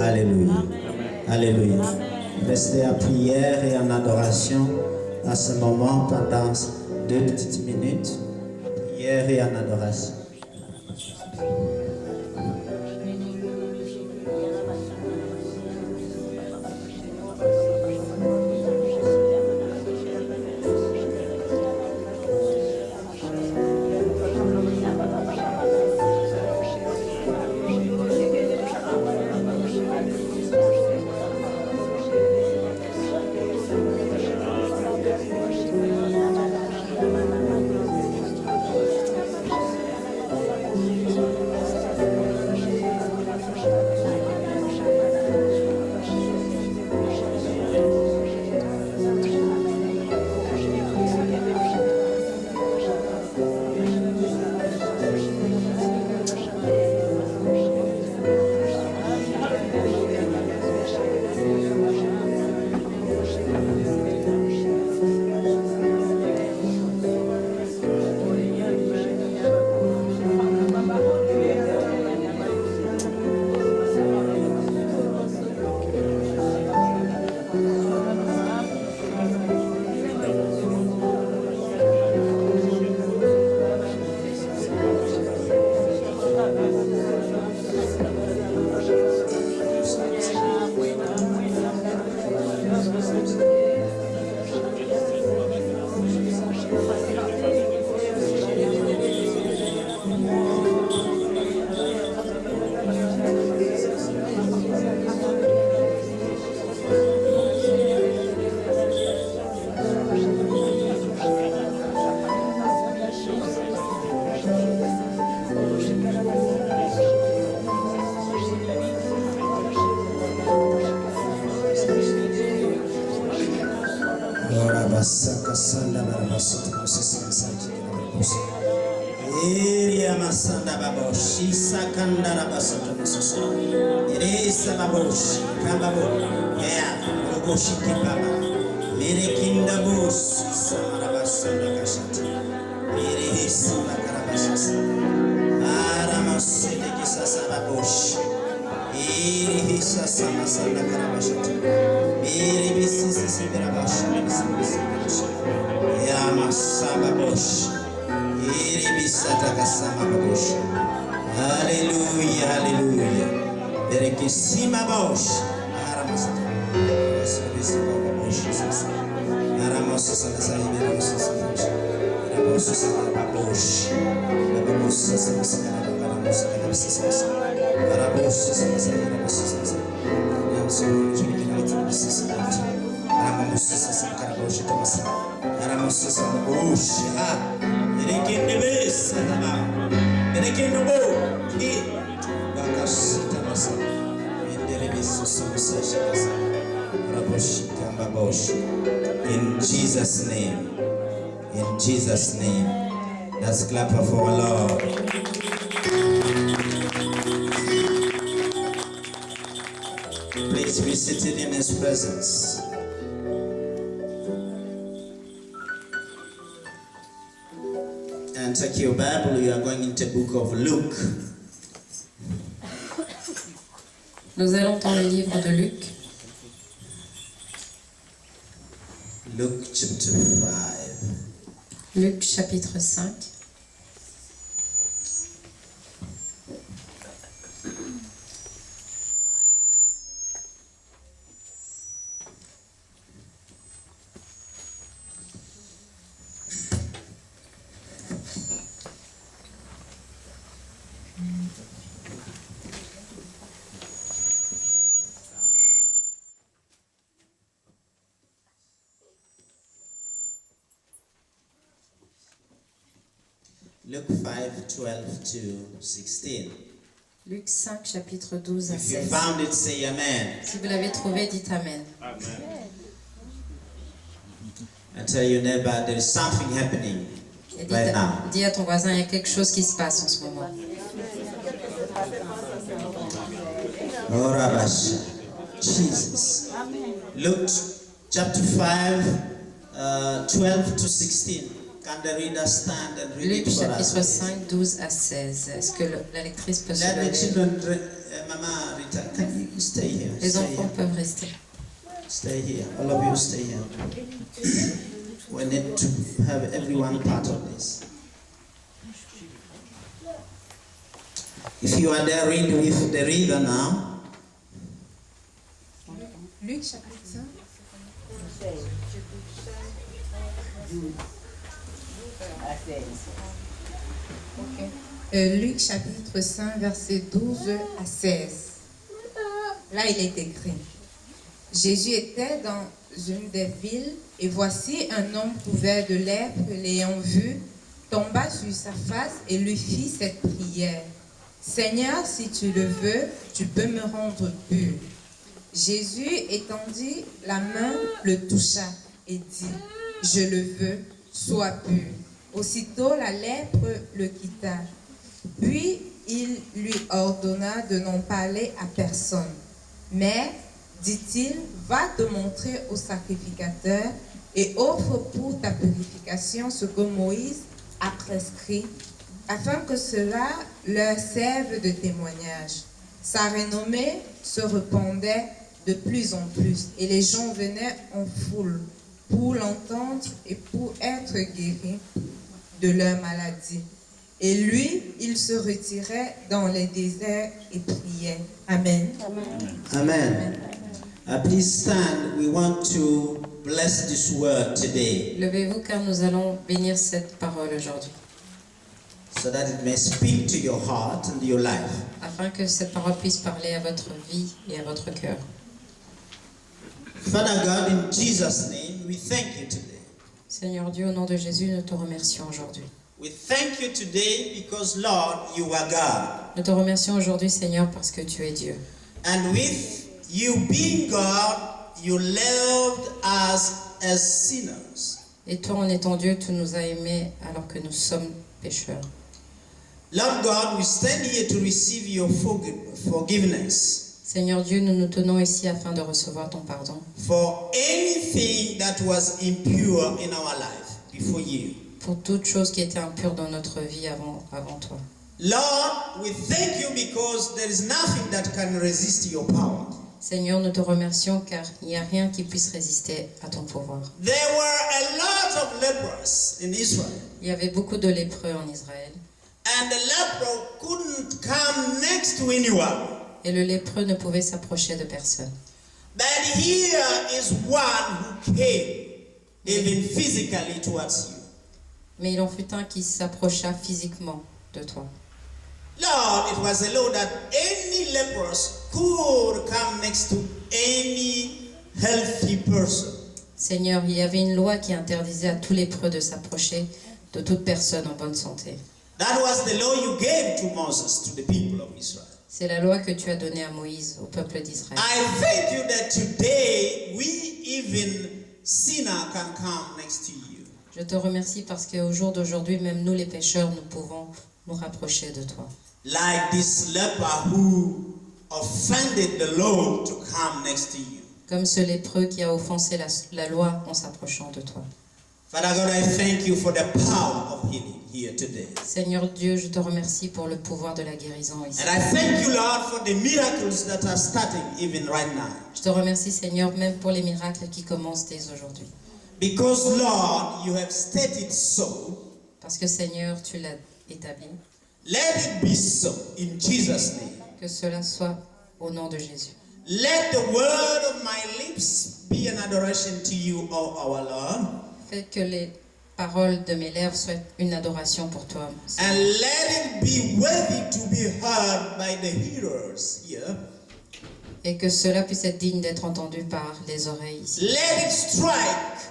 Alléluia. Alléluia. Restez à prière et en adoration à ce moment pendant 2 petites minutes. Prière et en adoration. Hallelujah, hallelujah. Berekesima bosh. In Jesus' name, in Jesus' name, let's clap for our Lord. Please be seated in His presence. And take your Bible, you are going into the book of Luke. Nous allons dans le livre de Luc. Luke chapter 5. Luc chapitre 5. Luke 5:12-16. Luc 5, chapitre 12 à If you 16. found it, say amen. Si vous l'avez trouvé, dites Amen. I tell your neighbor, there is something happening Et right now. dis à ton voisin, il y a quelque chose qui se passe en ce moment. Oh, Rabash. Jesus. Luke chapter 5, 12-16. Can the reader stand and read Luc it for us, chapitre please? 5, 12 à 16. Est-ce que la lectrice peut se Let the lever? children Mama Rita, can you stay here? Les Stay enfants here. peuvent rester. Stay here. All of you stay here. We need to have everyone part of this. If you are there, read with the reader now. Luc chapitre 5. Luc chapitre 5, versets 12 à 16. Là, il est écrit. Jésus était dans une des villes, et voici un homme couvert de lèpre, l'ayant vu, tomba sur sa face et lui fit cette prière. Seigneur, si tu le veux, tu peux me rendre pur. Jésus étendit la main, le toucha et dit, je le veux, sois pur. Aussitôt la lèpre le quitta. Puis il lui ordonna de n'en parler à personne. Mais, dit-il, va te montrer au sacrificateur et offre pour ta purification ce que Moïse a prescrit, afin que cela leur serve de témoignage. Sa renommée se répandait de plus en plus, et les gens venaient en foule pour l'entendre et pour être guéris de leur maladie. Et lui, il se retirait dans les déserts et priait. Amen. Amen. Please stand. We want to bless this word today Levez-vous car nous allons bénir cette parole aujourd'hui, so that it may speak to your heart and your life. afin que cette parole puisse parler à votre vie et à votre cœur. Father God, in Jesus' name, we thank you today. Seigneur Dieu, au nom de Jésus, nous te remercions aujourd'hui. We thank you today because, Lord, you are God. Nous te remercions aujourd'hui, Seigneur, parce que tu es Dieu. And with you being God, you loved us as sinners. Et toi, en étant Dieu, tu nous as aimés alors que nous sommes pécheurs. Lord God, we stand here to receive your forgiveness Seigneur Dieu, nous nous tenons ici afin de recevoir ton pardon for anything that was impure in our life before you. pour toute chose qui était impure dans notre vie avant toi. Lord, we thank you because there is nothing that can resist your power. Seigneur, nous te remercions car il n'y a rien qui puisse résister à ton pouvoir. There were a lot of lepers in Israel, Il y avait beaucoup de lépreux en Israël and the leper couldn't come next to anyone. et le lépreux ne pouvait s'approcher de personne. But here is one who came, even physically, towards you. Mais il en fut un qui s'approcha physiquement de toi. Lord, it was a law that any lepers could come next to any healthy person. Seigneur, il y avait une loi qui interdisait à tous lépreux de s'approcher de toute personne en bonne santé. That was the law you gave to Moses, to the people of Israel. C'est la loi que tu as donnée à Moïse, au peuple d'Israël. I thank you that today we, even sinner, can come next to you. Je te remercie parce qu'au jour d'aujourd'hui, même nous les pécheurs, nous pouvons nous rapprocher de toi. Like this leper who offended the law to come next to you. Comme ce lépreux qui a offensé la loi en s'approchant de toi. Father God, I thank you for the power of healing here today. Seigneur Dieu, je te remercie pour le pouvoir de la guérison ici. And I thank you, Lord, for the miracles that are starting even right now. Je te remercie, Seigneur, même pour les miracles qui commencent dès aujourd'hui. Because, Lord, you have stated so. Parce que, Seigneur, tu l'as établi. Let it be so in Jesus' name. Que cela soit au nom de Jésus. Let the word of my lips be an adoration to you, O our Lord. Fais que les paroles de mes lèvres soient une adoration pour toi. And let it be worthy to be heard by the hearers here. Et que cela puisse être digne d'être entendu par les oreilles ici. Let it strike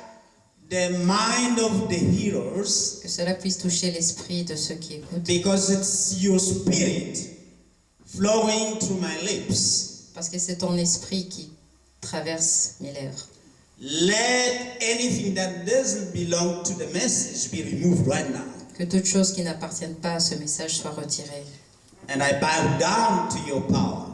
the mind of the hearers. Que cela puisse toucher l'esprit de ceux qui écoutent. Because it's your spirit flowing through my lips. Parce que c'est ton esprit qui traverse mes lèvres. Let anything that doesn't belong to the message be removed right now. Que toute chose qui n'appartienne pas à ce message soit retirée. And I bow down to your power.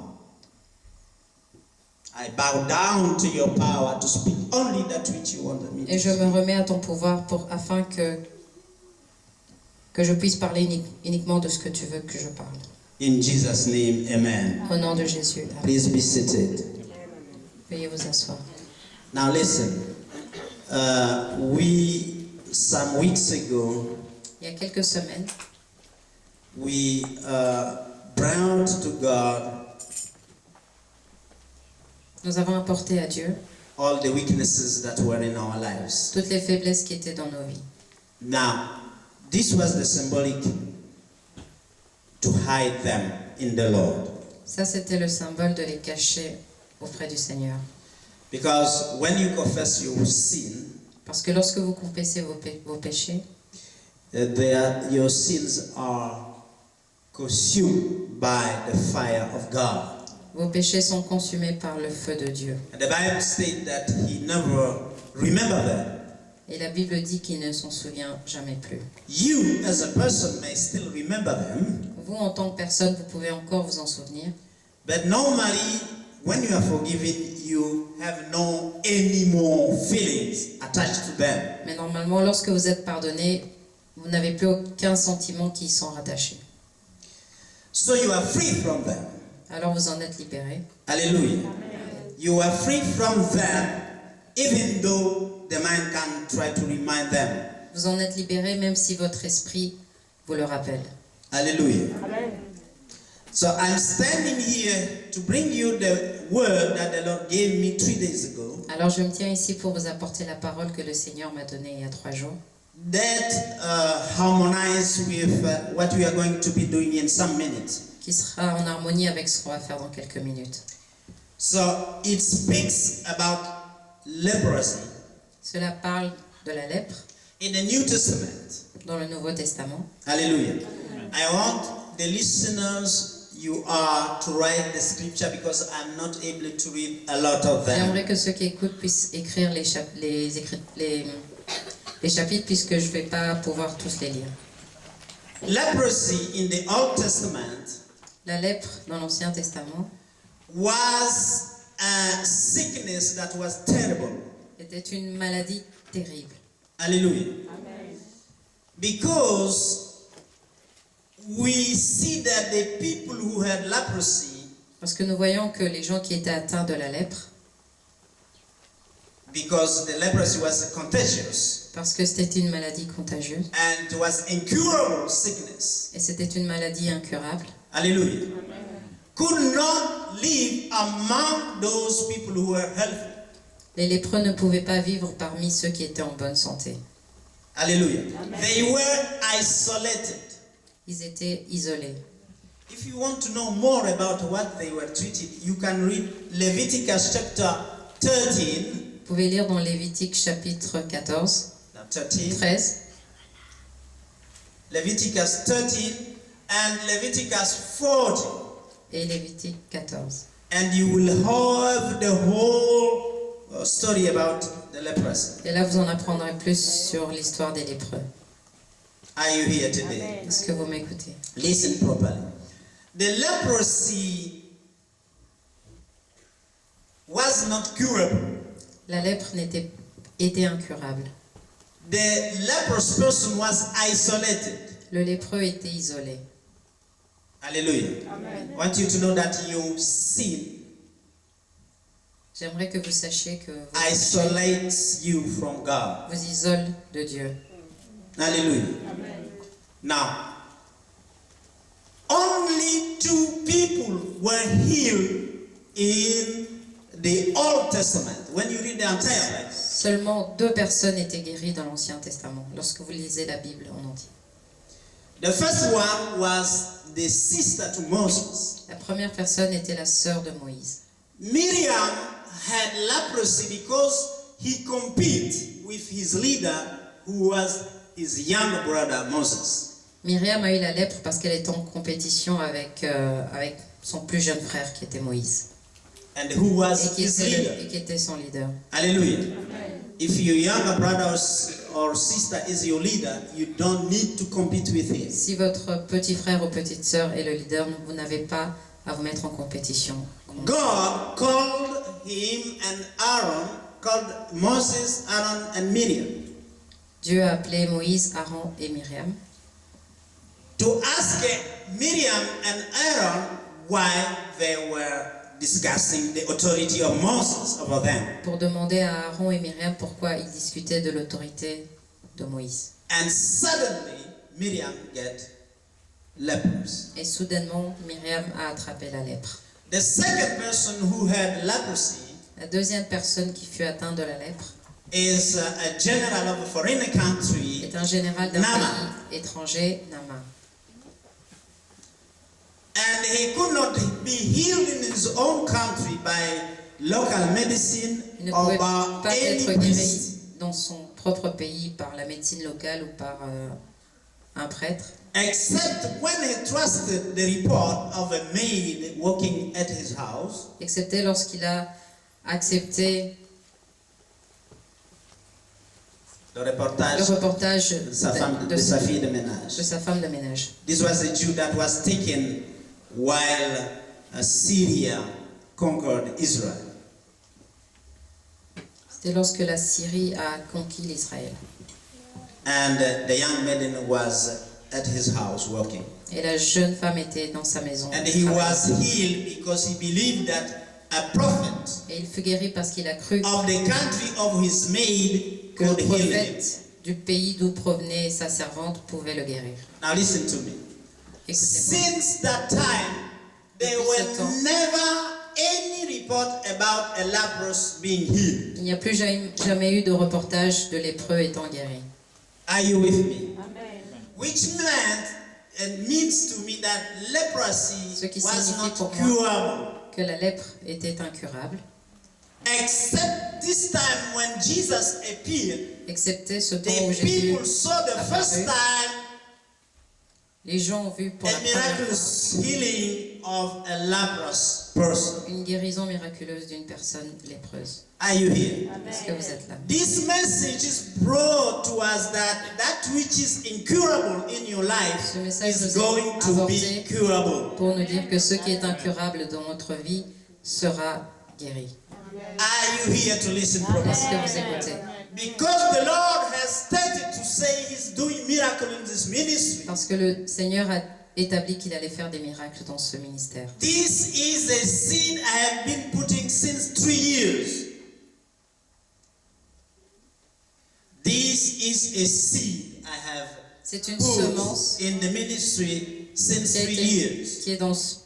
I bow down to your power to speak only that which you wanted me to Et je me speak. remets à ton pouvoir afin que je puisse parler uniquement de ce que tu veux que je parle. In Jesus' name, amen. Au nom de Jésus. Amen. Please be seated. Veuillez vous asseoir. Now listen, some weeks ago, Il y a quelques semaines, we brought to God nous avons apporté à Dieu all the weaknesses that were in our lives. toutes les faiblesses qui étaient dans nos vies. Now, this was the symbolic to hide them in the Lord. Ça, c'était le symbole de les cacher auprès du Seigneur. Because when you confess your sin, Parce que lorsque vous confessez vos péchés, your sins are consumed by the fire of God. vos péchés sont consumés par le feu de Dieu. And the Bible states that He never remembered them. Et la Bible dit qu'il ne s'en souvient jamais plus. You, as a person, may still remember them, Vous, en tant que personne, vous pouvez encore vous en souvenir. but normally, when you are forgiven, you have no any more feelings attached to them. Mais normalement, lorsque vous êtes pardonné, vous n'avez plus aucun sentiment qui y sont rattachés. So you are free from them. Alors vous en êtes libéré. Hallelujah. You are free from them, even though the mind can try to remind them. Vous en êtes libéré même si votre esprit vous le rappelle. Hallelujah. So I'm standing here to bring you the word that the Lord gave me 3 days ago. Alors je me tiens ici pour vous apporter la parole que le Seigneur m'a donnée il y a 3 jours. That harmonize with what we are going to be doing in some minutes. Qui sera en harmonie avec ce qu'on va faire dans quelques minutes. So it speaks about leprosy Cela parle de la lèpre in the New Testament. dans le Nouveau Testament. Hallelujah. I want the listeners, you are to write the scripture because I'm not able to read a lot of them. J'aimerais que ceux qui écoutent puissent écrire les chapitres puisque je ne vais pas pouvoir tous les lire. Leprosy in the Old Testament La lèpre dans l'Ancien Testament was a sickness that was terrible. était une maladie terrible. Hallelujah. Because we see that the people who had leprosy, Parce que nous voyons que les gens qui étaient atteints de la lèpre, because the leprosy was contagious parce que c'était une maladie contagieuse and it was incurable sickness. et c'était une maladie incurable, Hallelujah. Could not live among those people who were healthy. les lépreux ne pouvaient pas vivre parmi ceux qui étaient en bonne santé. Hallelujah. They were isolated. Ils étaient isolés. If you want to know more about what they were treated, you can read Leviticus chapter 13. Vous pouvez lire dans Lévitique chapitre 14, 13, Leviticus 13 and Leviticus 40. et Lévitique 14. And you will have the whole story about the leprosy. Et là, vous en apprendrez plus sur l'histoire des lépreux. Are you here today? Est-ce que vous m'écoutez? Listen properly. The leprosy was not curable. La lèpre était incurable. The leprous person was isolated. Le lépreux était isolé. Hallelujah. I want you to know that your sin J'aimerais que vous sachiez que isolates you from God. vous isole de Dieu. Hallelujah. Now, only 2 people were healed in the Old Testament. When you read the entire Bible, Seulement 2 personnes étaient guéries dans l'Ancien Testament, lorsque vous lisez la Bible en entier. the first one was the sister to Moses. La première personne était la sœur de Moïse. Miriam had leprosy because he competed with his leader, who was his younger brother Moses. Myriam a eu la lèpre parce qu'elle était en compétition avec son plus jeune frère qui était Moïse And who was his leader? et qui était son leader. Hallelujah. If your younger brother or sister is your leader, you don't need to compete with him. Si votre petit frère ou petite sœur est le leader, vous n'avez pas à vous mettre en compétition. God called him and Aaron, called Moses, Aaron, and Miriam Dieu a appelé Moïse, Aaron et Myriam to ask Miriam and Aaron why they were discussing the authority of Moses over them. pour demander à Aaron et Myriam pourquoi ils discutaient de l'autorité de Moïse. And suddenly Miriam get lepers. Et soudainement, Myriam a attrapé la lèpre. The second person who had leprosy La deuxième personne qui fut atteinte de la lèpre is a general of a foreign country, est un général d'un Naaman. pays étranger, Naaman. And he could not be healed in his own country by local medicine Il ne or pouvait by pas any être priest. guéri dans son propre pays par la médecine locale ou par un prêtre, Except when he trusted the report of a maid working at his house, excepté lorsqu'il a accepté le le reportage reportage de sa femme, de sa fille de ménage. de sa femme de ménage. This was a Jew that was taken while Syria conquered Israel. C'était lorsque la Syrie a conquis l'Israël. And the young maiden was at his house working. Et la jeune femme était dans sa maison. And he was healed because he believed that a prophet Et il fut guéri parce qu'il a cru of the country of his maid que le could heal him. prophète du pays d'où provenait sa servante pouvait le guérir. Now listen to me. Écoutez-moi. Since that time, there Depuis ce temps. were never any report about a leprous being healed. Il n'y a plus jamais eu de reportage de lépreux étant guéri. Are you with me? Which means to me that leprosy Ce qui was signifie not pour moi curable. que la lèpre était incurable, Except this time when Jesus appeared, excepté ce temps où the Jésus people saw the first apparut. time Les gens ont vu pour a la première fois miraculous healing of a leprous person. une guérison miraculeuse d'une personne lépreuse. Are you here? Est-ce que vous êtes là? This message is brought to us that which is incurable in your life Ce message is nous est going to be apporté curable. pour nous dire que ce qui est incurable dans notre vie sera guéri. Are you here to listen Est-ce properly? que vous écoutez? Because the Lord has started to say He's doing miracle in this ministry. Parce que le Seigneur a établi qu'il allait faire des miracles dans ce ministère. This is a seed I have been putting since 3 years. This is a seed I have C'est une put semence in the ministry since qui a 3 été, years.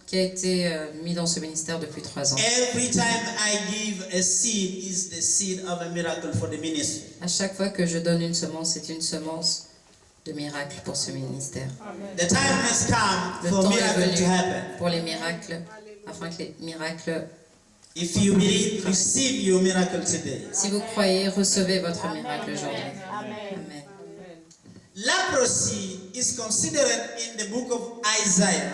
qui a été mis dans ce ministère depuis 3 ans. Every time I give a seed is the seed of a miracle for the ministry. À chaque fois que je donne une semence, c'est une semence de miracle pour ce ministère. The time has come Le for temps est miracle to venu happen. pour les miracles, afin que les miracles, If you believe, receive your miracle today. si vous croyez, recevez votre miracle aujourd'hui. Amen. Leprosy is considered in the book of Isaiah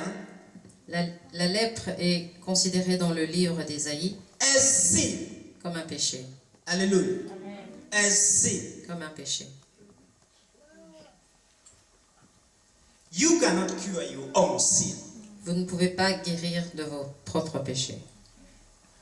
La lèpre est considérée dans le livre d'Ésaïe as sin. comme un péché. Hallelujah. As sin. Comme un péché. You cannot cure your own sin. Vous ne pouvez pas guérir de vos propres péchés.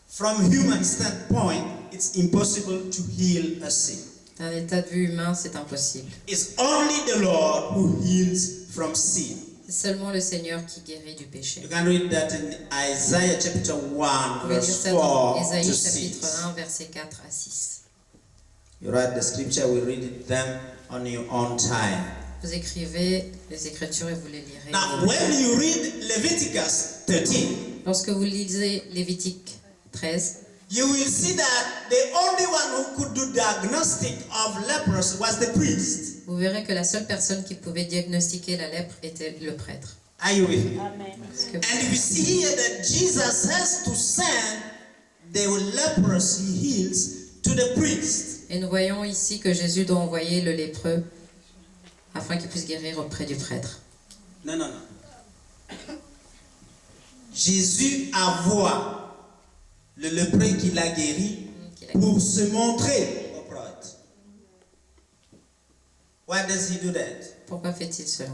From human standpoint, it's impossible to heal a sin. D'un état de vue humain, c'est impossible. It's only the Lord who heals from sin. C'est seulement le Seigneur qui guérit du péché. You can read that in Isaiah chapter 1, Vous pouvez lire verse ça dans 4 Ésaïe to chapitre 6. 1, versets 4 à 6. You write the scripture, we read it them on your own time. Vous écrivez les Écritures et vous les lirez. Now, when you read Leviticus 13, Lorsque vous lisez Lévitique 13, you will see that the only one who could do diagnostic of leprosy was the priest. vous verrez que la seule personne qui pouvait diagnostiquer la lèpre était le prêtre. Are you with me? Parce que And we see here that Jesus has to send the leprosy heals to the priest. Et nous voyons ici que Jésus doit envoyer le lépreux afin qu'il puisse guérir auprès du prêtre. Non, non, non. Jésus envoie le lépreux qu'il a guéri pour se montrer au prêtre. Why does he do that? Pourquoi fait-il cela?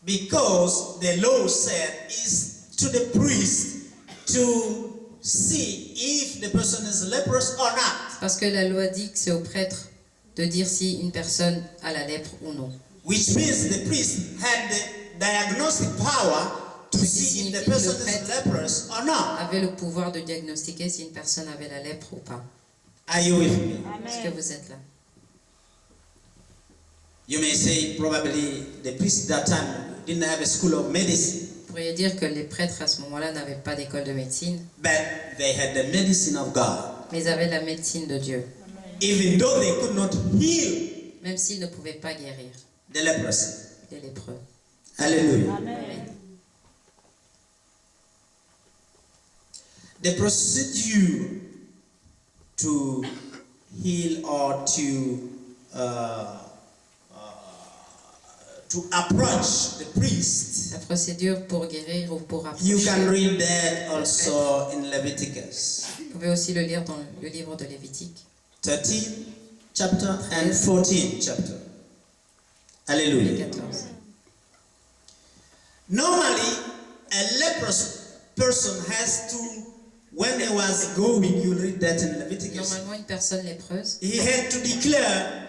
Because the law said is to the priest to see if the person is leprous or not. Parce que la loi dit que c'est au prêtre de dire si une personne a la lèpre ou non. Which means the priest had the diagnostic power to Ce qui see if signifie the que person le is prêtre leprous or not. avait le pouvoir de diagnostiquer si une personne avait la lèpre ou pas. Are you with me? Est-ce que vous êtes là? You may say probably the priest at that time didn't have a school of medicine, Vous pourriez dire que les prêtres à ce moment-là n'avaient pas d'école de médecine, but they had the medicine of God. mais ils avaient la médecine de Dieu, Even though they could not heal même s'ils ne pouvaient pas guérir the leprosy. les lépreux. Hallelujah. The procedure to heal or to approach the priest, La procédure pour guérir ou pour you approcher, can read that also in Leviticus vous pouvez aussi le lire dans le livre de Lévitique, 13 chapter and 14 chapter. Hallelujah. 14. Normally, a leprous person has to, when he was going, you read that in Leviticus, Normalement, une personne lépreuse he had to declare,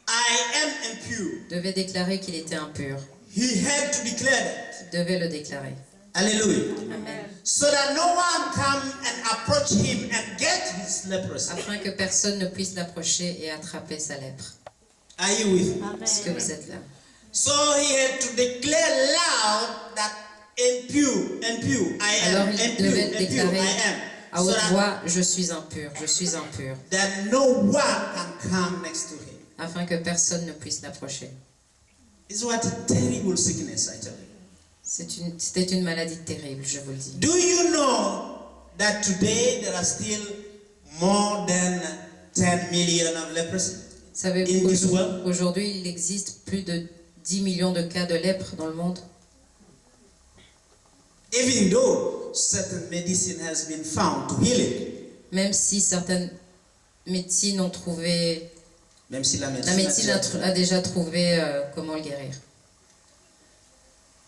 I am impure. devait déclarer qu'il était impur. He had to declare that. Il devait le déclarer. Hallelujah. Amen. So that no one come and approach him and get his leprosy. Afin que personne ne puisse l'approcher et attraper sa lèpre. Are you with me? Est-ce que vous êtes là? So he had to declare loud that impure, I am Alors il impure, devait impure, déclarer I am. à So haute that, voix, je suis impur, je suis impur, that no one can come next to him. afin que personne ne puisse l'approcher. It's what a terrible sickness, I tell you. C'était une maladie terrible, je vous le dis. Do you know that today there are still more than 10 million of leprosy? Savez-vous In this world? qu'aujourd'hui, il existe plus de 10 millions de cas de lèpre dans le monde? Even though certain medicine has been found to heal it. Même si certaines médecines ont trouvé... Même si la La médecine a déjà trouvé comment le guérir.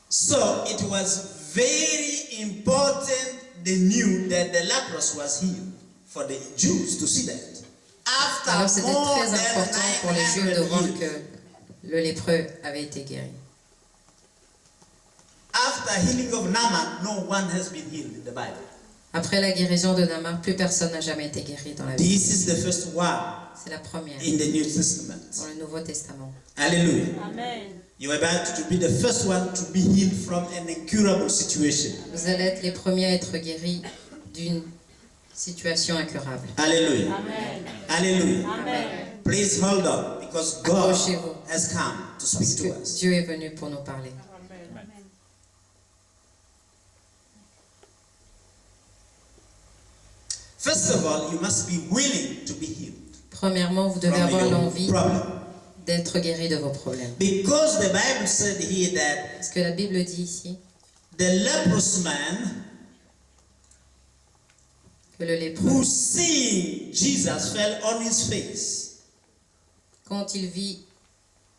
So it was very important they knew that the leprosy was healed for the Jews to see that. Alors After c'était more très than important pour les Juifs de 900 voir years, que le lépreux avait été guéri. after healing of Naaman, no one has been healed in the Bible. Après la guérison de Namar, plus personne n'a jamais été guéri dans la Bible. This is the first one C'est la première in the New Testament. dans le Nouveau Testament. Hallelujah. Amen. You are about to be the first one to be healed from an incurable situation. Vous allez être les premiers à être guéris d'une situation incurable. Hallelujah. Amen. Hallelujah. Amen. Please hold on because God Accrochez-vous. has come to Parce speak to que us. Dieu est venu pour nous parler. First of all, you must be willing to be healed Premièrement, vous devez from avoir your l'envie problem. d'être guéri de vos problèmes. Because the Bible said here that Parce que la Bible dit ici the leprous man que le lépreux, who seeing Jesus fell on his face. quand il vit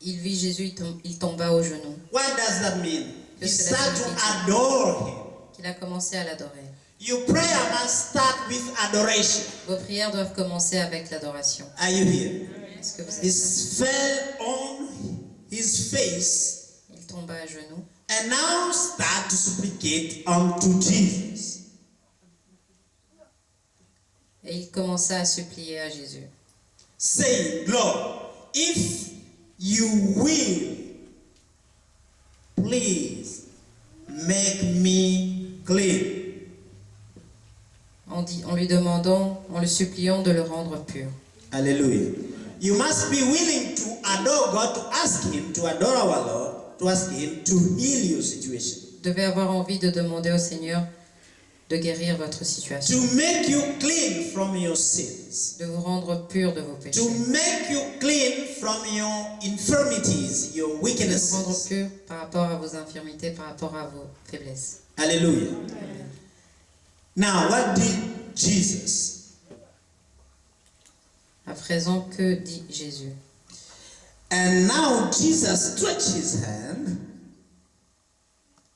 Jésus, il tomba aux genoux. What does that mean? He Que cela started to signifie? adore him. Qu'il a commencé à l'adorer. Your prayer must start with adoration. Vos prières doivent commencer avec l'adoration. Are you here? Est-ce que vous He êtes là? fell on his face Il tomba à genoux and now start to supplicate unto Jesus. et il commença à supplier à Jésus. Saying, Lord, if you will, please make me clean. En lui demandant, en le suppliant de le rendre pur. Hallelujah. You must be willing to adore God, to ask Him, to adore our Lord, to ask Him to heal your situation. Vous devez avoir envie de demander au Seigneur de guérir votre situation, To make you clean from your sins. de vous rendre pur de vos péchés, To make you clean from your infirmities, your de vous rendre weaknesses. pur par rapport à vos infirmités, par rapport à vos faiblesses. Hallelujah. Now, what did Jesus? À présent, que dit Jésus? And now Jesus stretches his hand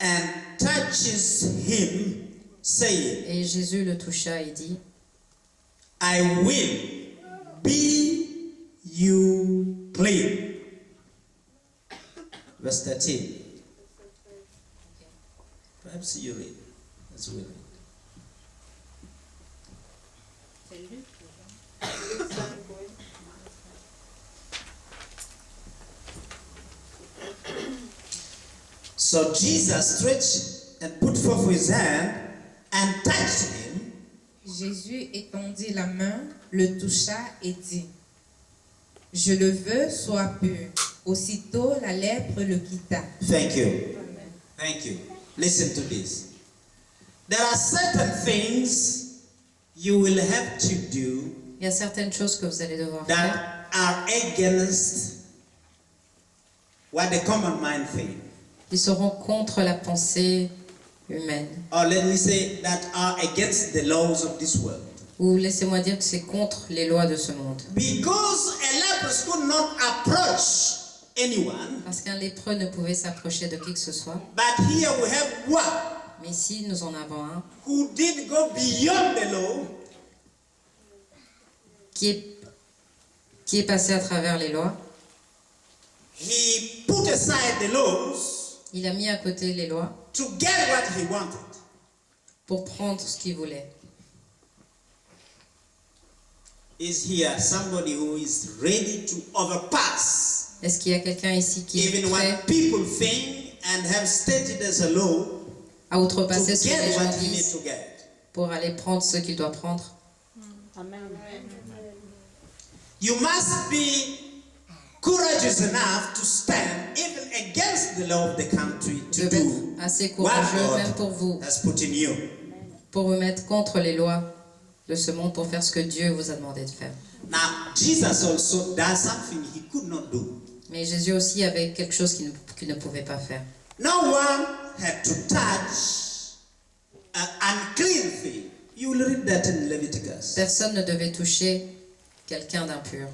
and touches him, saying, Et Jésus le toucha et dit, I will be you clean. Verse 13. Perhaps you So Jesus stretched and put forth his hand and touched him. Jésus étendit la main, le toucha et dit, « Je le veux, sois pur. » Aussitôt, la lèpre le quitta. Thank you. Thank you. Listen to this. There are certain things you will have to do Il y a certaines choses que vous allez devoir faire that are against what the common mind thinks. qui seront contre la pensée humaine. Or let me say that are against the laws of this world. Ou laissez-moi dire que c'est contre les lois de ce monde. Because a leper could not approach anyone, Parce qu'un lépreux ne pouvait s'approcher de qui que ce soit. but here we have one Mais ici, nous en avons un who did go beyond the law, qui est passé à travers les lois. he put aside the laws Il a mis à côté les lois to get what he wanted. pour prendre ce qu'il voulait. Is here somebody who is ready to overpass Est-ce qu'il y a quelqu'un ici qui est even prêt what people think and have stated as a law à outrepasser to ce que les get gens what he needs disent to get? pour aller prendre ce qu'il doit prendre? You must be courageous enough to stand even against the law of the country Vous to devez do être assez what courageux, même God pour vous, has put in you. pour vous mettre contre les lois de ce monde, pour faire ce que Dieu vous a demandé de faire. Now, Jesus also does something he could not do. Mais Jésus aussi avait quelque chose qu'il ne pouvait pas faire. No one had to touch an unclean thing. You will read that in Leviticus. Personne ne devait toucher quelqu'un d'impur.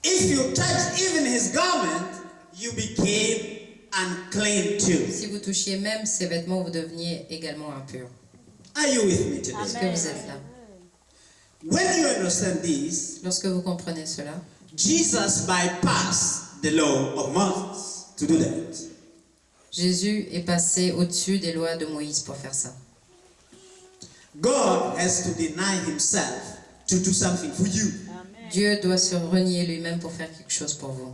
If you touch even his garment, you became unclean too. Si vous touchiez même ses vêtements, vous deveniez également impur. Are you with me today? Est-ce que vous êtes là? When you understand this, Lorsque vous comprenez cela, Jesus bypassed the law of Moses to do that. Jésus est passé au-dessus des lois de Moïse pour faire ça. God has to deny himself to do something for you. Dieu doit se renier lui-même pour faire quelque chose pour vous.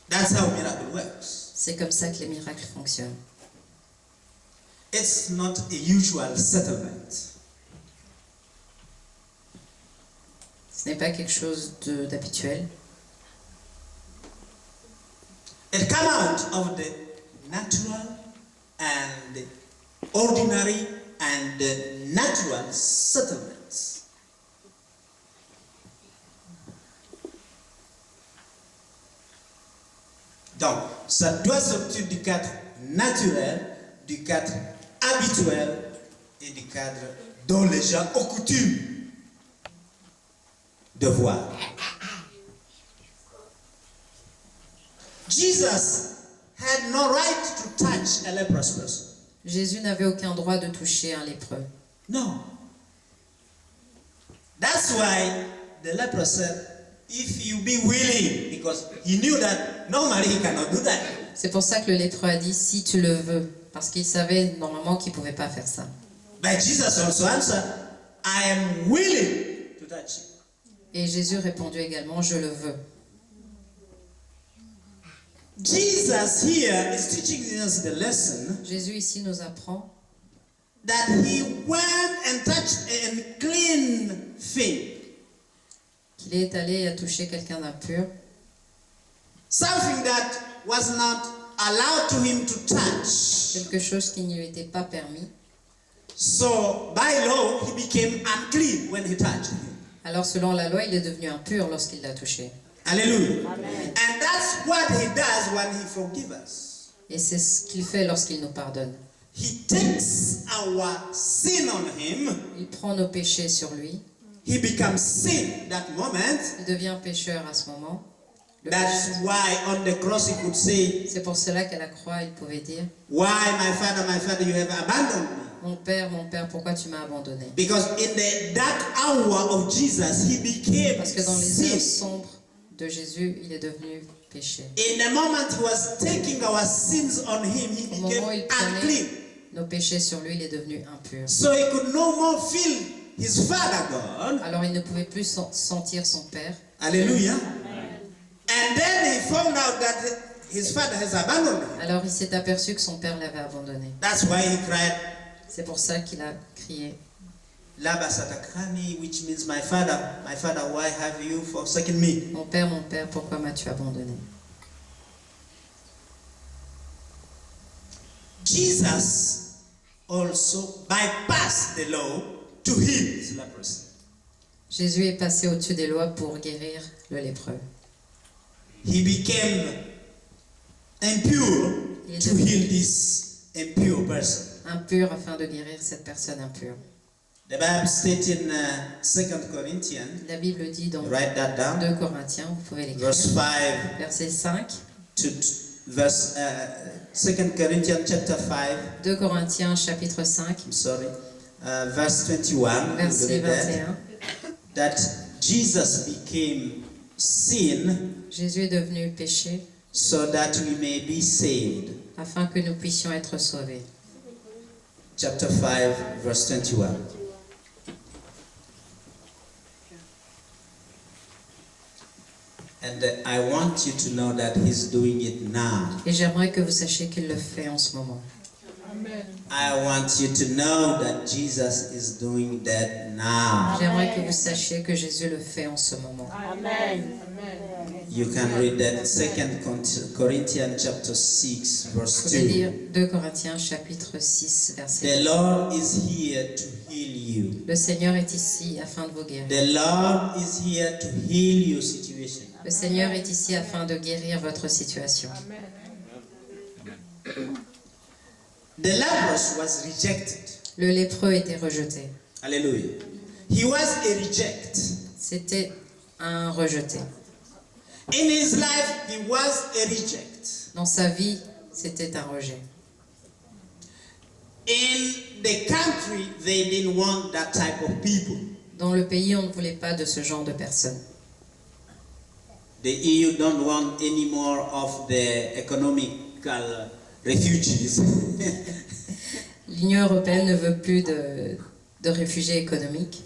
That's how miracle works. C'est comme ça que les miracles fonctionnent. It's not a usual settlement. Ce n'est pas quelque chose d'habituel. It comes out of the natural and the ordinary and the natural settlements. Donc, ça doit sortir du cadre naturel, du cadre habituel et du cadre dont les gens ont coutume de voir. Jesus had no right to touch a leprous person. Jésus n'avait aucun droit de toucher un lépreux. No. That's why the leper said, if you be willing, because he knew that normally he cannot do that. C'est pour ça que le lépreux a dit si tu le veux, parce qu'il savait normalement qu'il ne pouvait pas faire ça. But Jesus also answered, I am willing to touch him. Et Jésus répondit également je le veux. Jesus here is teaching us the lesson Jésus ici nous apprend that he went and touched a clean thing. qu'il est allé et a touché quelqu'un d'impur, Something that was not allowed to him to touch. quelque chose qui ne lui était pas permis. So by law, he became unclean when he touched him. Alors selon la loi, il est devenu impur lorsqu'il l'a touché. Hallelujah. And that's what he does when he forgives us. Et c'est ce qu'il fait lorsqu'il nous pardonne. He takes our sin on him. Il prend nos péchés sur lui. He becomes sin that moment. Il devient pécheur à ce moment. Le That's péché. why on the cross he could say, C'est pour cela qu'à la croix, il pouvait dire why my father, you have abandoned me. mon Père, pourquoi tu m'as abandonné? Because in the dark hour of Jesus, he became Parce que dans les heures sin. sombres de Jésus, il est devenu péché. In the moment he was taking our sins on him, he Au moment où il became prenait unclean. nos péchés sur lui, il est devenu impur. So he could no more feel his father God. Alors il ne pouvait plus sentir son Père. Hallelujah. And then he found out that his father has abandoned him. Alors il s'est aperçu que son père l'avait abandonné. That's why he cried, C'est pour ça qu'il a crié. Laba Satakrani, which means my father, why have you forsaken me? Mon père, pourquoi m'as-tu abandonné? Jesus also bypassed the law to heal his leprosy. Jésus est passé au-dessus des lois pour guérir le lépreux. He became impure to heal this impure person. Impur afin de guérir cette personne impure. The Bible states in 2 Corinthians, La Bible dit dans write that down, 2 Corinthiens, vous pouvez l'écrire, verse 5 verset 5, to verse 2 Corinthians chapter 5, 2 Corinthiens chapitre 5, I'm sorry, verse 21, verset 21. that Jesus became sin Jésus est devenu péché so that we may be saved. afin que nous puissions être sauvés. Chapter 5, verse 21. And I want you to know that he's doing it now. Et j'aimerais que vous sachiez qu'il le fait en ce moment. I want you to know that Jesus is doing that now. J'aimerais que vous sachiez que Jésus le fait en ce moment. You can read that 2 Corinthians chapter 6, Vous verse pouvez 2. lire 2 Corinthiens chapitre 6, verset 2. The Lord is here to heal you. Le Seigneur est ici afin de vous guérir. The Lord is here to heal your situation. Le Seigneur est ici afin de guérir votre situation. The leprous was rejected. Le lépreux était rejeté. Hallelujah. He was a reject. C'était un rejeté. In his life, he was a reject. Dans sa vie, c'était un rejet. In the country, they didn't want that type of people. Dans le pays, on ne voulait pas de ce genre de personnes. The EU don't want any more of the economical refugees. L'Union européenne ne veut plus de réfugiés économiques.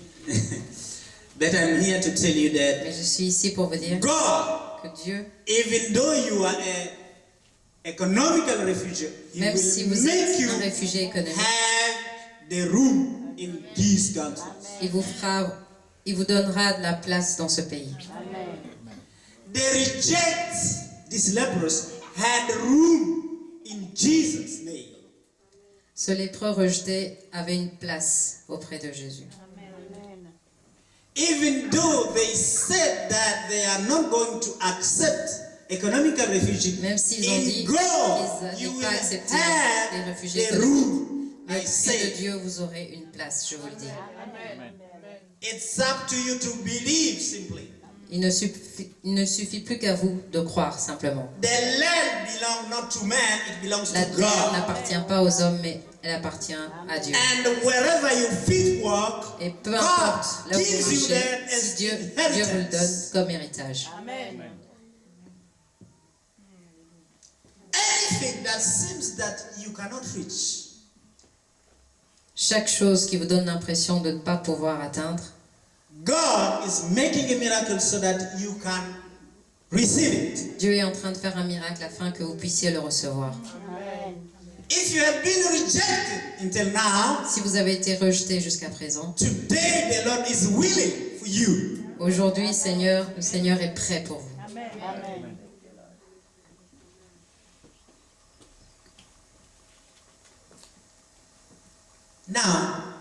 But I'm here to tell you that Mais je suis ici pour vous dire God, que Dieu, even though you are an economical refugee, He même si will vous make êtes you un réfugié économique, have the room in this country. il vous donnera de la place dans ce pays. The reject, these lepers, had room in Jesus' name. Ce lépreux rejeté avait une place auprès de Jésus. Even though they said that they are not going to accept economical refugees, Même s'ils ont dit in qu'ils God you n'allaient will pas accepter les have réfugiés the économiques, room. mais I au pied de say, Dieu, vous aurez une place, je vous le dis. it's up to you to believe simply. Il ne suffit plus qu'à vous de croire simplement. The land belongs not to man, it belongs La to terre God. n'appartient pas aux hommes, mais elle appartient à Dieu. And wherever your feet walk, Et peu God importe là où vous gives you marchez, that si as Dieu vous le donne inheritance. comme héritage. Anything that seems that you cannot reach, Chaque chose qui vous donne l'impression de ne pas pouvoir atteindre, God is making a miracle so that you can receive it. Dieu est en train de faire un miracle afin que vous puissiez le recevoir. If you have been rejected until now, Si vous avez été rejeté jusqu'à présent, today the Lord is willing for you. aujourd'hui, le Seigneur est prêt pour vous. Now,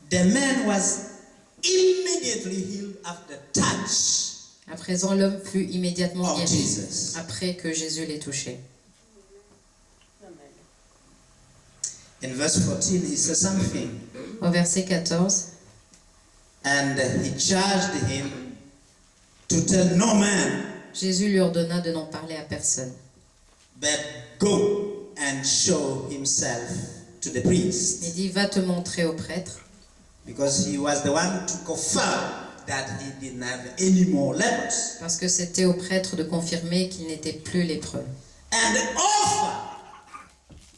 the man was immediately healed after touch. À présent, l'homme fut immédiatement Oh, guéri Jesus. après que Jésus l'ait touché. In verse 14, he says something. Au verset 14, And he charged him to tell no man, Jésus lui ordonna de n'en parler à personne, but go and show himself to the priest. mais dit, va te montrer au prêtre, Because he was the one to confirm that he didn't have any more lepers. parce que c'était au prêtre de confirmer qu'il n'était plus lépreux. And offer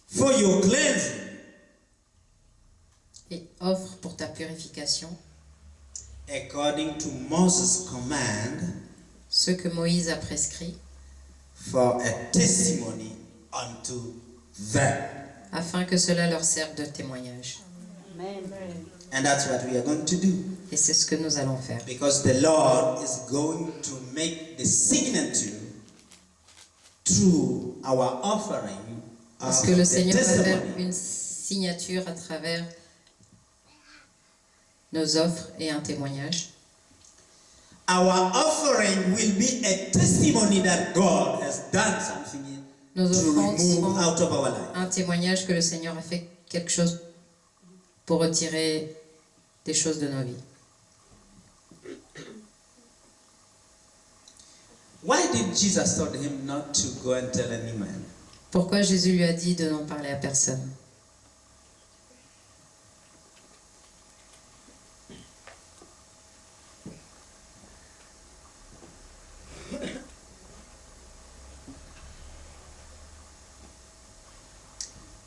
for your cleansing Et offre pour ta purification according to Moses' command, ce que Moïse a prescrit, for a testimony unto them. afin que cela leur serve de témoignage. And that's what we are going to do. Et c'est ce que nous allons faire. Because the Lord is going to make the signature through our offering Parce of que le the Seigneur va faire testimony. une signature à travers nos offres et un témoignage. Our offering will be a testimony that God has done something Nos to offrandes remove seront out of our life. un témoignage que le Seigneur a fait quelque chose pour retirer des choses de nos vies. Why did Jesus tell him not to go and tell any man? Pourquoi Jésus lui a dit de n'en parler à personne?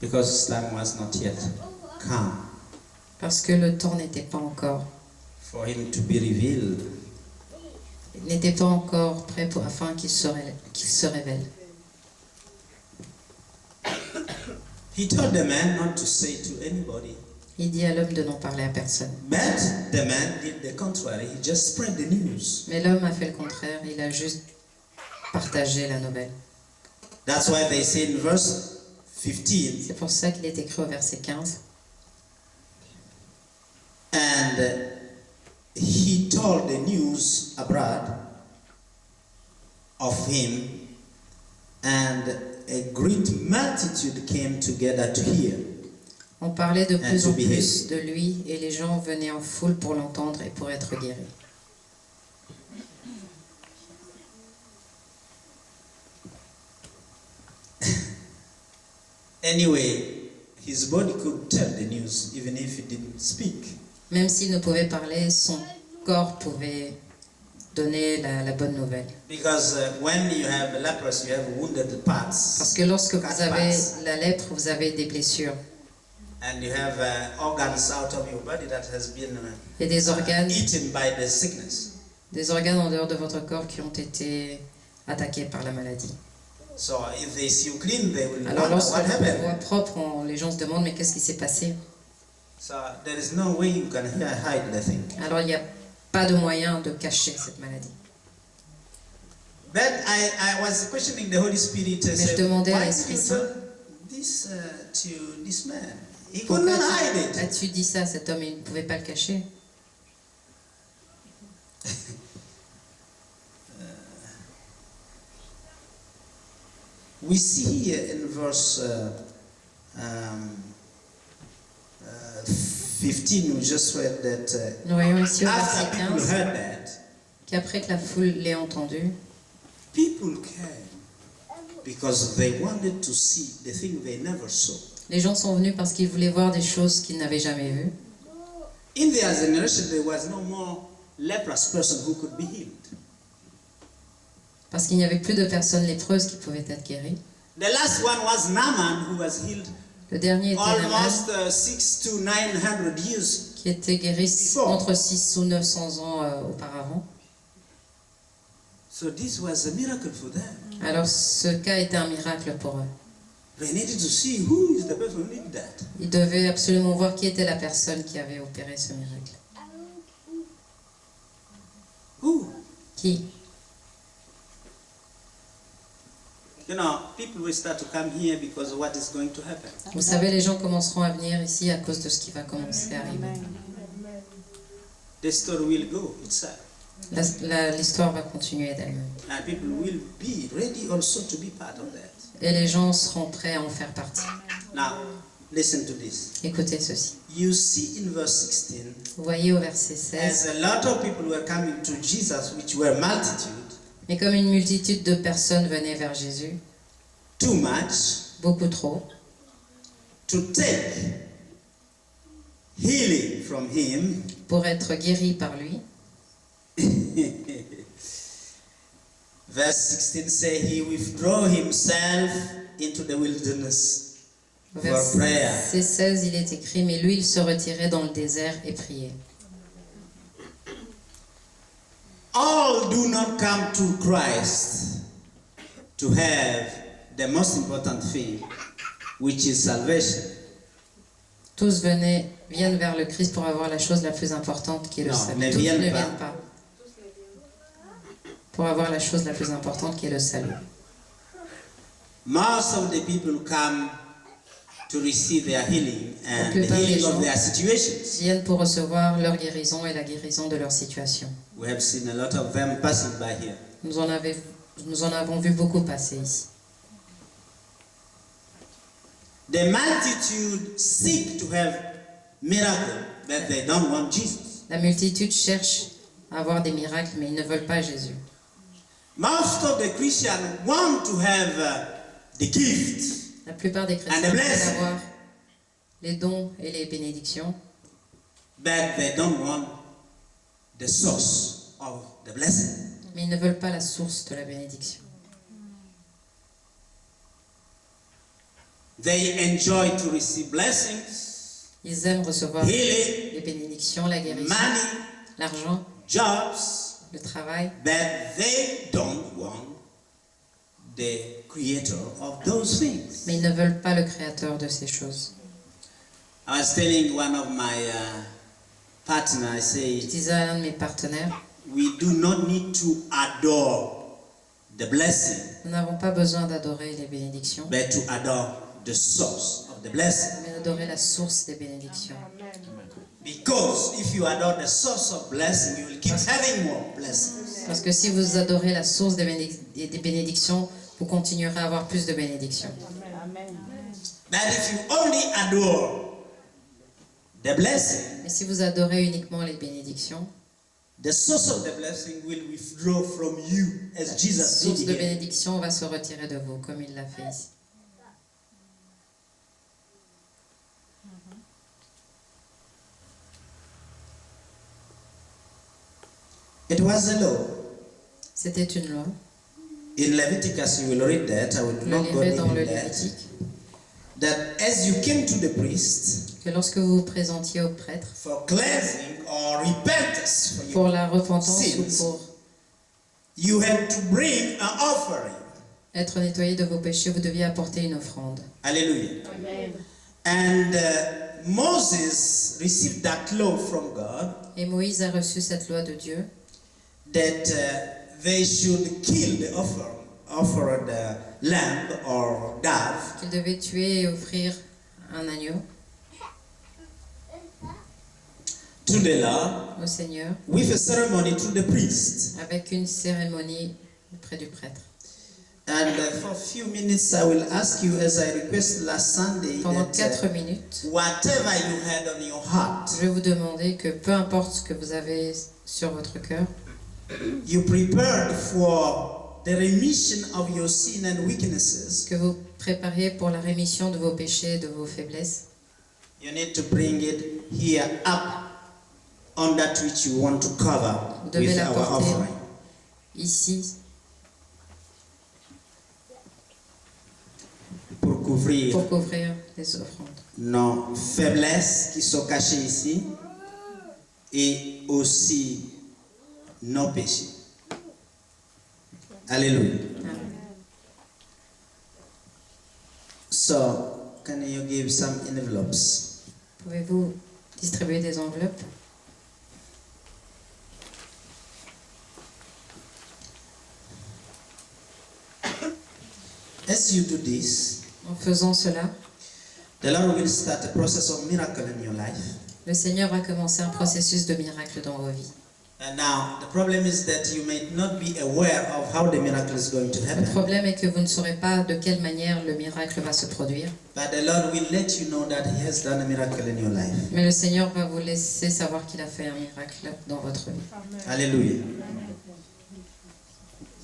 Because time was not yet come Parce que le temps n'était pas encore, for him to be revealed. n'était pas encore prêt afin qu'il se révèle. He told the man not to say to anybody. Il dit à l'homme de n'en parler à personne. But the man did the contrary. He just spread the news. Mais l'homme a fait le contraire, il a juste partagé la nouvelle. That's why they say in verse 15, C'est pour ça qu'il est écrit au verset 15. and he told the news abroad of him, and a great multitude came together to hear. On parlait de plus to en be plus de lui et les gens venaient en foule pour l'entendre et pour être guéris. Anyway, his body could tell the news even if he didn't speak. Même s'il ne pouvait parler, son corps pouvait donner la bonne nouvelle. Because when you have leprosy, you have wounded parts. Parce que lorsque vous Cut avez parts. la lèpre, vous avez des blessures. And you have organs out of your body that has been Il y a des organes eaten by the sickness. en dehors de votre corps qui ont été attaqués par la maladie. So if they see you clean, they will Alors wonder lorsqu'on what vous happened. voit propre, les gens se demandent mais qu'est-ce qui s'est passé? So there is no way you can hide the thing. Alors il n'y a pas de moyen de cacher cette maladie. But I was questioning the Holy Spirit. I Mais je said, demandais à why l'Esprit did you Saint, tell this to this man? He could pourquoi not hide it. as-tu dit ça à cet homme et il ne pouvait pas le cacher? We see here in verse 15, we just read that Nous voyons ici au after verset people 15 heard that, qu'après que la foule l'ait entendu, people came because they wanted to see the thing they never saw. les gens sont venus parce qu'ils voulaient voir des choses qu'ils n'avaient jamais vues. In their generation, there was no more leprous person who could be healed. Parce qu'il n'y avait plus de personnes lépreuses qui pouvaient être guéries. The last one was Naaman, who was healed Le dernier était Naaman, almost 600 to 900 years. qui était guéri entre 6 ou 900 ans auparavant. So this was a miracle for them. Alors ce cas était un miracle pour eux. They needed to see who is the person who did that. Ils devaient absolument voir qui était la personne qui avait opéré ce miracle. Who? Qui? You know, people will start to come here because of what is going to happen. Vous savez, les gens commenceront à venir ici à cause de ce qui va commencer à arriver. The story will go itself. L'histoire va continuer d'elle-même. And people will be ready also to be part of that. Et les gens seront prêts à en faire partie. Now, listen to this. Écoutez ceci. You see in verse 16, Vous voyez au verset 16, as a lot of people were coming to Jesus, which were multitude, mais comme une multitude de personnes venaient vers Jésus, too much, beaucoup trop, to take healing from him, pour être guéris par lui. verse 16 say he withdrew himself into the wilderness Au for prayer. verset 16, il est écrit, mais lui, il se retirait dans le désert et priait. All do not come to Christ to have the most important thing, which is salvation. Tous viennent vers le Christ pour avoir la chose la plus importante qui est le Non, salut. ne Tous viennent ne pas. viennent pas. Pour avoir la chose la plus importante qui est le salut. Most of the people come to receive their healing and the plupart des healing of gens their situations. Viennent pour recevoir leur guérison et la guérison de leur situation. We have seen a lot of them passing by here. Nous en avons vu beaucoup passer ici. The multitude seek to have miracle, but they don't want Jesus. La multitude cherche à avoir des miracles, mais ils ne veulent pas Jésus. Most of the Christians want to have the gift, La plupart des And chrétiens the veulent blessing. avoir les dons et les bénédictions, but they don't want the source of the blessing. mais ils ne veulent pas la source de la bénédiction. They enjoy to receive blessings, Ils aiment recevoir healing, les bénédictions, la guérison, money, l'argent, jobs, le travail, but they don't want the creator of those things. mais ils ne veulent pas le créateur de ces choses. I was telling one of my partner, I Je say, disais à l'un de mes partenaires, we do not need to adore the blessing, nous n'avons pas besoin d'adorer les bénédictions, but to adore the source of the blessing. mais d'adorer la source des bénédictions. Because if you adore the source of blessing, you will keep having more blessings. Parce que si vous adorez la source des bénédictions, vous continuerez à avoir plus de bénédictions. But if you only adore the blessing, Mais si vous adorez uniquement les bénédictions, the source of the blessing will withdraw from you, as la Jesus source did de here. bénédiction va se retirer de vous, comme il l'a fait ici. It was a law. C'était une loi. In Leviticus, you will read that. I will Vous not le go lirez dans into le that. Lévitique, That as you came to the priest que lorsque vous vous présentiez au prêtre for cleansing or repentance for pour your la repentance sins, ou pour you had to bring an offering. être nettoyé de vos péchés, vous deviez apporter une offrande. Hallelujah. And Moses received that law from God Et Moïse a reçu cette loi de Dieu that they should kill the offered lamb or dove qu'il devait tuer et offrir un agneau to the Lord au Seigneur with a ceremony to the priest. avec une cérémonie auprès du prêtre. And for a few minutes, I will ask you, as I requested last Sunday, Pendant that 4 minutes, whatever you had on your heart, je vais vous demander que peu importe ce que vous avez sur votre cœur, you prepared for the remission of your sin and weaknesses, que vous prépariez pour la rémission de vos péchés et de vos faiblesses, you need to bring it here up on that which you want to cover vous devez with la our porter offering. ici Pour couvrir pour couvrir les offrandes. nos faiblesses qui sont cachées ici et aussi nos péchés. Alléluia. Amen. So, can you give some envelopes? Pouvez-vous distribuer des enveloppes? As you do this, En faisant cela, the Lord will start a process of miracle in your life. le Seigneur va commencer un processus de miracle dans vos vies. And now, the problem is that you may not be aware of how the miracle is going to Le happen. problème est que vous ne saurez pas de quelle manière le miracle va se produire. But the Lord will let you know that He has done a miracle in your life. Mais le Seigneur va vous laisser savoir qu'il a fait un miracle dans votre vie. Hallelujah.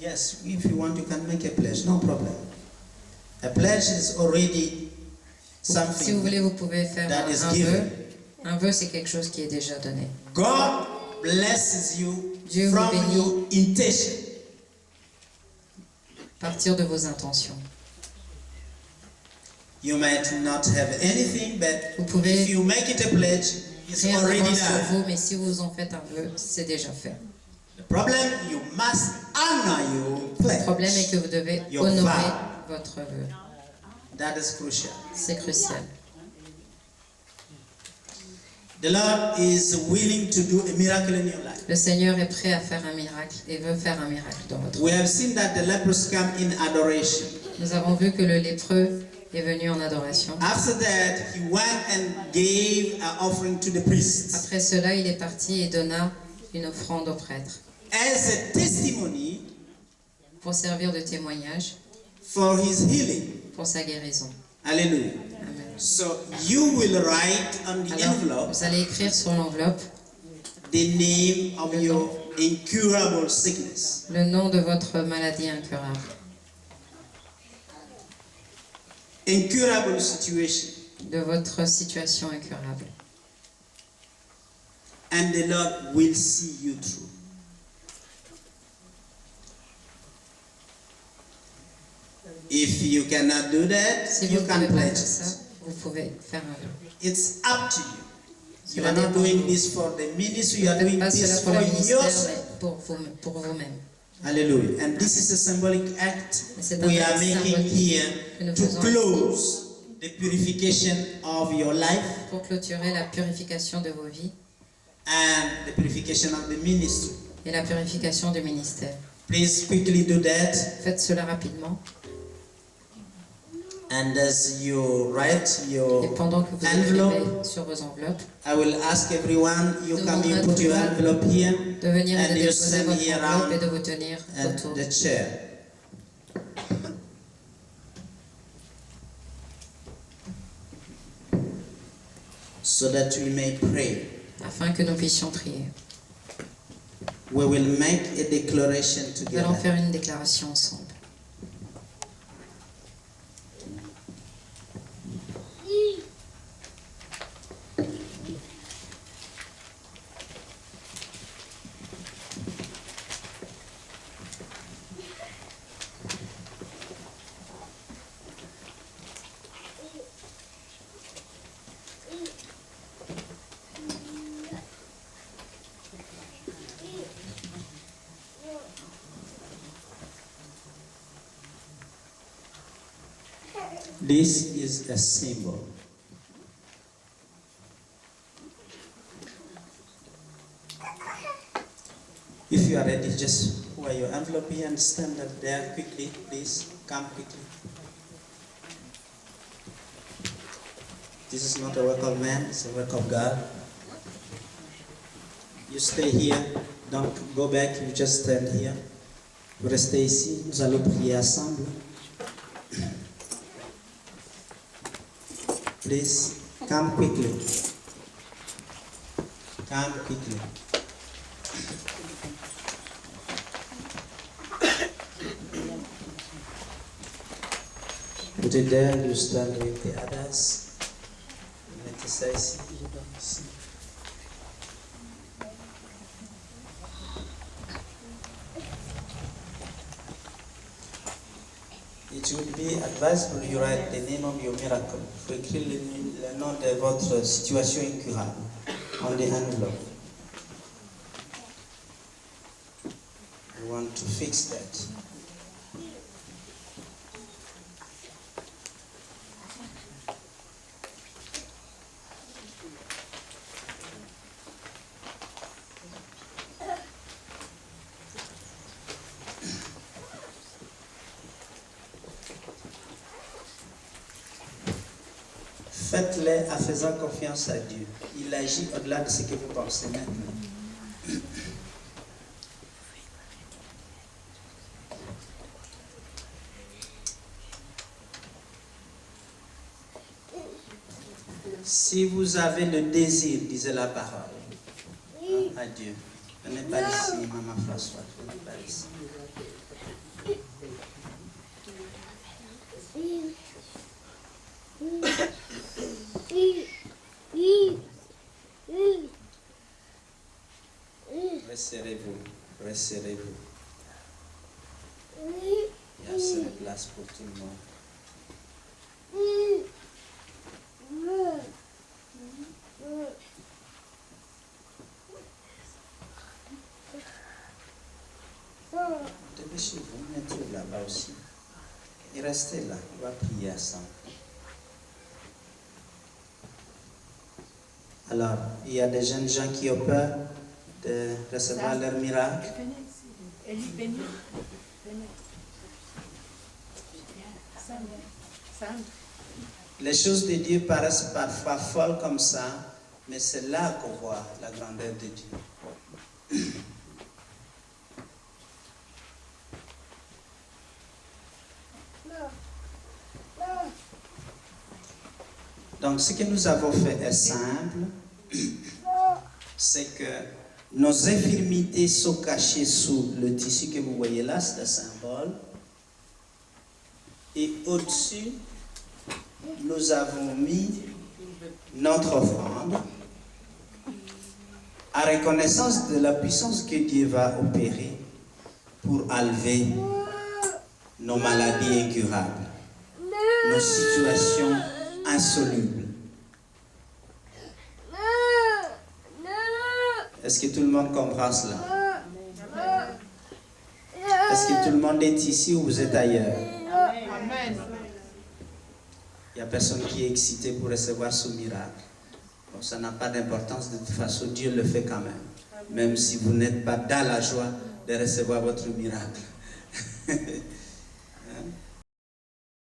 Yes, if you want, you can make a pledge, no problem. A pledge is already Si vous something voulez, vous pouvez faire that is un vœu. given. Un vœu, c'est quelque chose qui est déjà donné. God blesses you Dieu vous from bénit. your intention. À partir de vos intentions. You might not have anything, Vous but pouvez if you make it a pledge, it's rien already avoir sur done. vous, mais si vous en faites un vœu, c'est déjà fait. The problem, you must honor your Le pledge. problème est que vous devez Your honorer vow. votre vœu. That is crucial. C'est crucial. The Lord is willing to do a miracle in your life. Le Seigneur est prêt à faire un miracle et veut faire un miracle dans votre vie. We have seen that the lepers come in adoration. Nous avons vu que le lépreux est venu en adoration. After that, he went and gave an offering to the priests Après cela, il est parti et donna une offrande au prêtre as a testimony pour servir de témoignage for his healing. pour sa guérison. Hallelujah. Amen. So you will write on the Alors, envelope vous allez écrire sur l'enveloppe the name of your incurable sickness. le nom de votre maladie incurable. Incurable situation. De votre situation incurable. And the Lord will see you through. If you cannot do that, Si vous you ne can pouvez pas pledge faire ça, it. vous pouvez faire un vœu. It's up to you. You Cela are not dépend doing de vous. this for the ministry, you are Faites doing pas cela this pour for le ministère, yourself. mais pour vous-même. Hallelujah. And this is a symbolic act C'est un we are acte making symbolique here que nous to faisons close the purification of your life Pour clôturer la purification de vos vies and the purification of the ministry. et la purification du ministère. Please quickly do that. Faites cela rapidement. And as you write Et your pendant que vous envelope, écrivez sur vos enveloppes, I will ask everyone, you come, you put your envelope here de venir et and de you déposer stand votre here enveloppe et de around vous tenir at autour. the chair. So that we may pray. Afin que nous puissions prier. We will make a declaration Nous allons together. faire une déclaration ensemble. This is a symbol. If you are ready, just wear your envelope here and stand up there quickly, please. Come quickly. This is not a work of man, it's a work of God. You stay here, don't go back, you just stand here. Vous restez ici, nous allons prier ensemble. Please, come quickly. Come quickly. Put it there, you stand with the others. Mettez ça ici. Ici. It would be advisable you write the name of your miracle. Il faut écrire le nom de votre situation incurable on the envelope. We want to fix that. Faites-le en faisant confiance à Dieu. Il agit au-delà de ce que vous pensez maintenant. Si vous avez le désir, disez la parole à Dieu. Venez par ici, Maman Françoise. Venez par ici. Resserrez-vous, resserrez-vous. Il y a assez de place pour tout le monde. Dépêchez-vous, mettez là-bas aussi. Et restez là, on va prier ensemble. Alors, il y a des jeunes gens qui ont peur de recevoir leur miracle. Les choses de Dieu paraissent parfois folles comme ça, mais c'est là qu'on voit la grandeur de Dieu. Donc, ce que nous avons fait est simple. C'est que nos infirmités sont cachées sous le tissu que vous voyez là, c'est le symbole. Et au-dessus, nous avons mis notre offrande à reconnaissance de la puissance que Dieu va opérer pour enlever nos maladies incurables, nos situations insolubles. Est-ce que tout le monde comprend cela? Est-ce que tout le monde est ici ou vous êtes ailleurs? Amen. Il n'y a personne qui est excité pour recevoir ce miracle. Bon, ça n'a pas d'importance, de toute façon, Dieu le fait quand même. Même si vous n'êtes pas dans la joie de recevoir votre miracle.